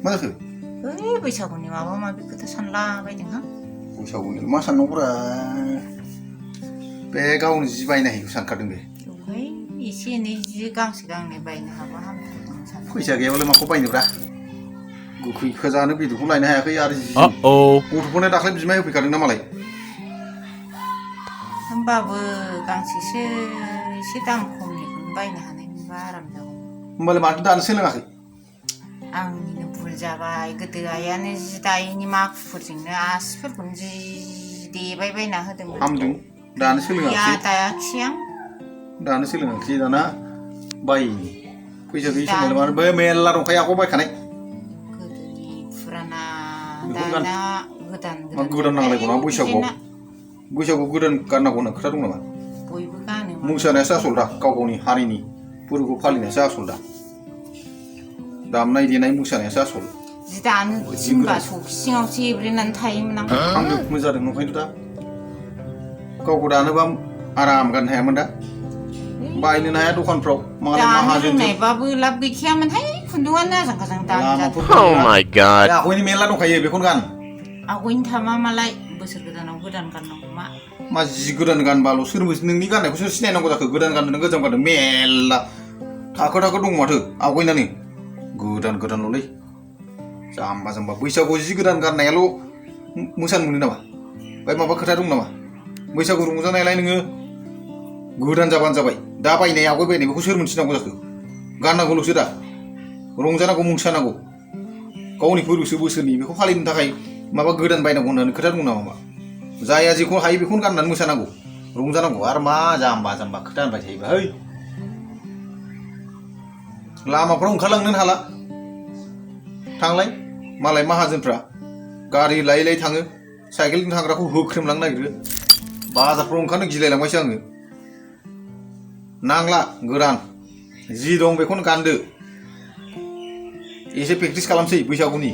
मा जाखो बैसागुनि माबा माबि खोथा सानलाबायदोंहां बैसागुनि मा साननांगौब्रा बे गावनो जि बायनो हायिखौ सानखादों बे एसे एनै जि गांसे गांनै बायनो हाबा फैसा गैयाबालाय माखौ बायनोब्रा गोखैखौ जानो बेदरखौ लायनो हायाखै आरो जि गथ'फोरनो दाख्लै बिमाय होफैखादोंना मालाय होमबाबो गांसेसो एसे दाम खमनिखौनो बायनो हानाय मोनबा आराम जागौ होमबालाय माथो दानो सोलोङाखै आंनिनो भुल जाबाय गोदो आइयानो जि दायैनि माखुफोरजोंनो आसिफोरखौनो जि देबाय बायना होदोंमोन हामदों दानो सोलोङाखै दायाखिसै आं दानो सोलोङाखै दाना बायैनि फैसा गैयि समावलाय मानो बे मेरला दंखायो आगआव बायखानाय गोदोनि फुराना दाना गोदान नांलायगौना बैसागुआव गोदान गाननांगौ होनना खोथा दं नामा बयबो गानो मोसानायासो आसल दा गाव गावनि हारिनि फोरबोखौ फालिनायासो आसल दा दामनाय देनाय मोसानायासो आसल जि दानो थिनबा सौखि सिङावसो एब्रेनानै थायोमोन आं आंनो मोजादों ओंखायनोथ' दा गावखौ दानोबा आराम गाननो हायामोन दा बायनोनो हाया दखानफ्राव मालाय माहाजोन रोंनायबाबो लाब गैखायामोनहाय खुन्दुङानो आजां गाजां दानो Oh my god आगयनि मेरला दंखायो बेखौनो गान आगयनि थामा मालाय बोसोर गोदानाव गोदान गाननांगौ मा जि गोदान गानबाल' सोर नोंनि गाननायखौ सोर सिनायनांगौ जाखो गोदान गानदों गोजाम गानदों मेरला थाखो दं माथो आवगायनानै गोदानल'लै जाम्बा जाम्बा बैसागुआव जि गोदान गाननायाल' मोसानो मोनो नामा बाय माबा खोथा दं नामा बैसागु रंजानायलाय नोङो गोदान जाबानो जाबाय दा बायनाय आवगाय बायनाय बेखौ सोर मोनथिनांगौ जाखो गाननांगौल'सो दा रंजानांगौ मोसानांगौ गावनि फोरबोसो बोसोरनि बेखौ फालिनो थाखाय माबा गोदान बायनांगौ होननानै खोथा दं नामा जाया जेखौ हायो बेखौनो गाननानै मोसानांगौ रंजानांगौ आरो मा जाम्बा जाम्बा खोथा होनबाय थायोबा है लामाफ्राव ओंखारलांनोनो हाला थांलाय मालाय माहाजोनफ्रा गारि लायै लायै थाङो साइकेलजों थांग्राखौ होख्रेमलांनो नागिरो बाजारफ्राव ओंखारनो गिलायलांबायसो आङो नांला गोदान जि दं बेखौनो गानदो एसे प्रेक्टिस खालामसै बैसागुनि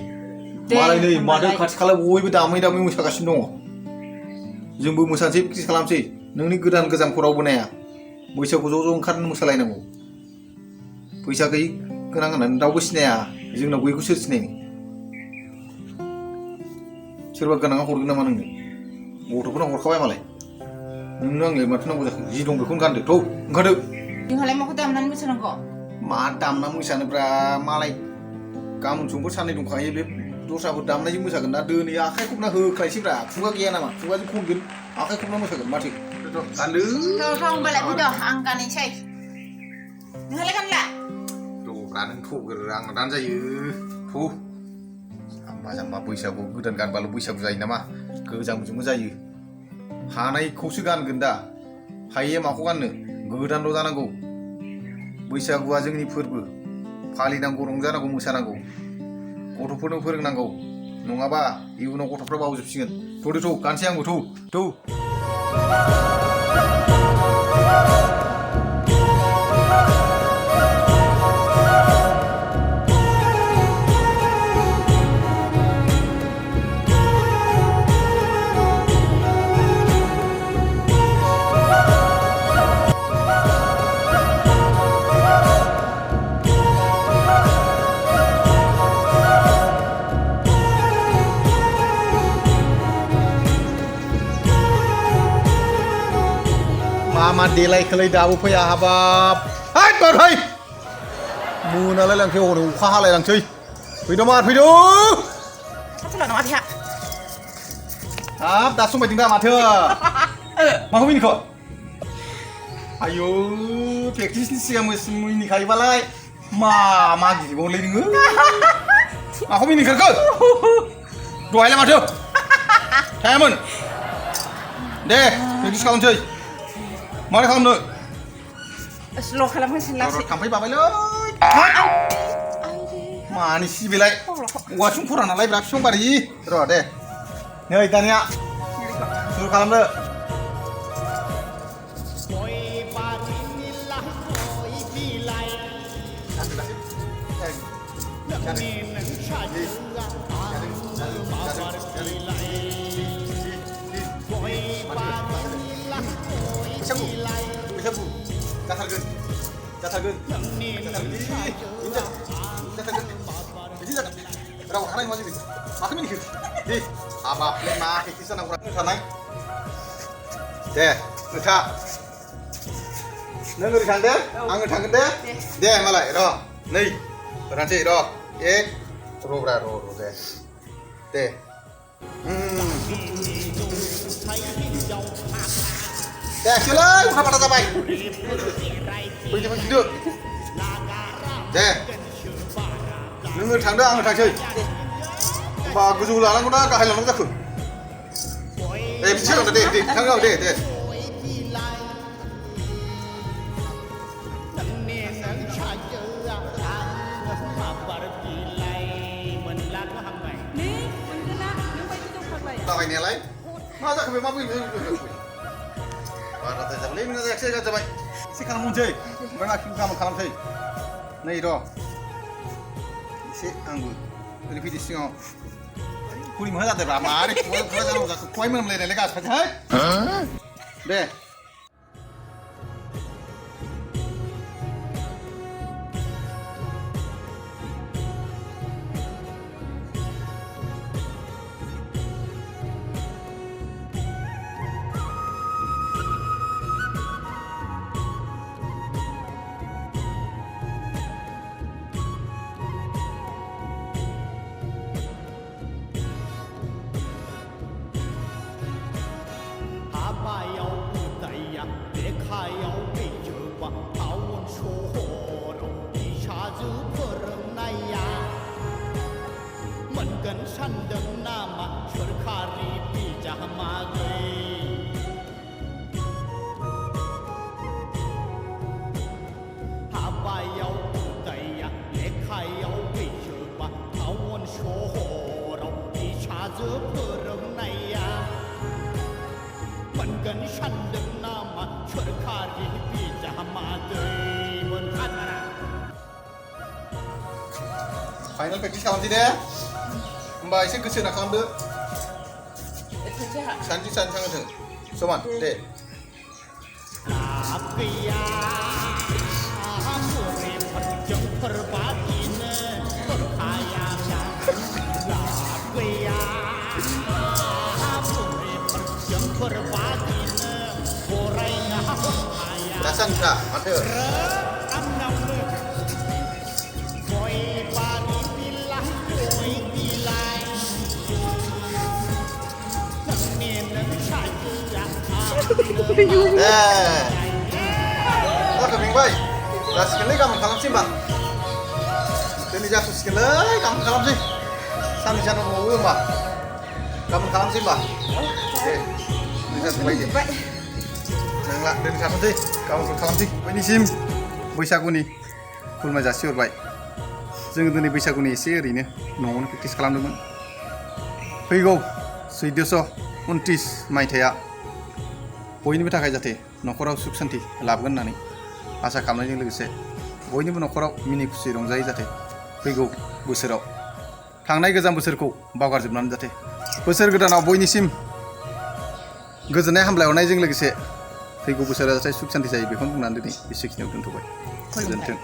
मालाय नै माथो खाथि खाला बयबो दामै दामै मोसागासिनो दङ जोंबो मोसानोसै प्रेक्टिस खालामसै नोंनि गोदान गोजामखौ रावबो नाया बैसागु ज' ओंखारनो मोसालायनांगौ फैसा गैयि गोनां होननानै रावबो सिनाया जोंनाव गैयैखौ सोर सिनायनो सोरबा गोनाङा हरगोन नामा नोंनो गथ'फोरनो हरखाबाय मालाय नोंनो आंलाय माथो नांगौ जाखो जि दं बेखौनो गानदो थौ ओंखारदो जोंहालाय माखौ दामनानै मोसानांगौ मा दामना मोसानोब्रा मालाय गाबोन समफोर साननै दंखायो बे दस्राफोर दामनायजों मोसागोन ना दोनै आखाइ खबना होख्लायसैब्रा खुगा गैया नामा खुगाजों खनगोन आखाइ खबना मोसागोन माथो गानदो होमबालाय फैद' आं गाननोसै नोंहालाय गानला र'ब्रा नों थ'ग्रो आंना दानो जायो थौ जाम्बा जाम्बा बैसागु गोदान गानबाल' बैसागु जायो नामा गोजामजोंबो जायो हानायखौसो गानगोन दा हायैया माखौ गाननो गोदानल' जानांगौ बैसागुआ जोंनि फोरबो फालिनांगौ रंजानांगौ मोसानांगौ गथ'फोरनो फोरोंनांगौ नङाबा इयुनाव गथ'फ्रा बावजोबसिगोन थौ गानसै आंबो थौ मा देलाय खोलाय दाबो फैया हाबाब हाय बारहाय मोनालाय लांसै हनै अखा हालाय लांसै फैद' खाथला नङा देहा हाब दासो संबायदों दा माथो माखौ मिनिखो आयौ प्रेक्टिसनि सिगां मिनिखायोबालाय मा गिबावलै नोङो माखौ मिनिखो दहायलाय माथो थायामोन दे प्रेक्टिस खालामसै मारै खालामनो स्ल' खालामगासिनो लासै थाम्फै बाबायलै मानि सिबिलाय औवासिम खरा नालाय बिराद बिफां बारि र' दे नै दानिया सुरु खालामदो बैसागु जाथारगोन बिदि जागोन राव हानाय नङा जों माखौ मिनिखो दे हाबाब नों मा प्रेक्टिस जानांगौ थानाय दे नोंथा नों ओरै थांदो आङो थांगोन दे मालाय र' नै ओरैनोसै र' र'ब्रा र' दे दे सोलै उल्था फाल्था जाबाय फैदो दे नोङो थांदो आङो थांसै होमबा गोजौ लानांगौ ना गाहाय लानांगौ जाखो बिदि जागोन दे थांगौ दे जाबायनायालाय मा जाखो बे मा बाराद्राय जाबायलै नोंना जायाखिसै गाज्रि जाबाय एसे खालामबावनोसै ओमफ्राय आखिखौ गाबोन खालामसै नै र' एसे आंबो ओरै फैदो सिगाङाव खुरि मोहा जादोंब्रा मारै खुरा जानांगौ जाखो खहाय मोनामलायनायलाय गासिबो दे मोनगोन सानदों नामा सोरखारि बिजामादै हाबायाव उदाया लेखायाव गैजोबा टाउन सहराव फिसाजो फोरोंनाया मोनगोन सानदों नामा सोरखारि बिजामादै मोनखाथारा फाइनाल प्रेक्टिस खालामसै दे होमबा एसे गोसो होना खालामदो सानसे थांगोन समान दे गैया बुरैफोरजों फोरबादिनो फोरखाया गैया बुरैफोरजों फोरबादिनो फरायनो हाया दासानफ्रा माथो जाखो मेंबाय जासिगोनलै गाबोन खालामसै होमबा दिनै जाथ'सिगोनलै गाबोन खालामसै साननै सानथाम दंबावो होमबा गाबोन खालामसै होमबा दे जाथ'बाय दे नोंला दिनै थाथ'सै गाबोनफोर खालामसै बयनिसिम बैसागुनि खुलुमनाय जासिहरबाय जोङो दिनै बैसागुनि एसे ओरैनो न'आवनो प्रेक्टिस खालामदोंमोन फैगौ 1429 मायथाइया बयनिबो थाखाय जाहाथे न'खराव सुख शान्ति लाबोगोन होननानै आसा खालामनायजों लोगोसे बयनिबो न'खराव मिनि खुसि रंजायै जाहाथे फैगौ बोसोराव थांनाय गोजाम बोसोरखौ बावगारजोबनानै जाहाथे बोसोर गोदानाव बयनिसिम गोजोननाय हामलायहरनायजों लोगोसे फैगौ बोसोरा जाहाथे सुख शान्ति जायो बेखौनो बुंनानै दिनै एसेखिनियाव दोनथ'बाय गोजोन्थों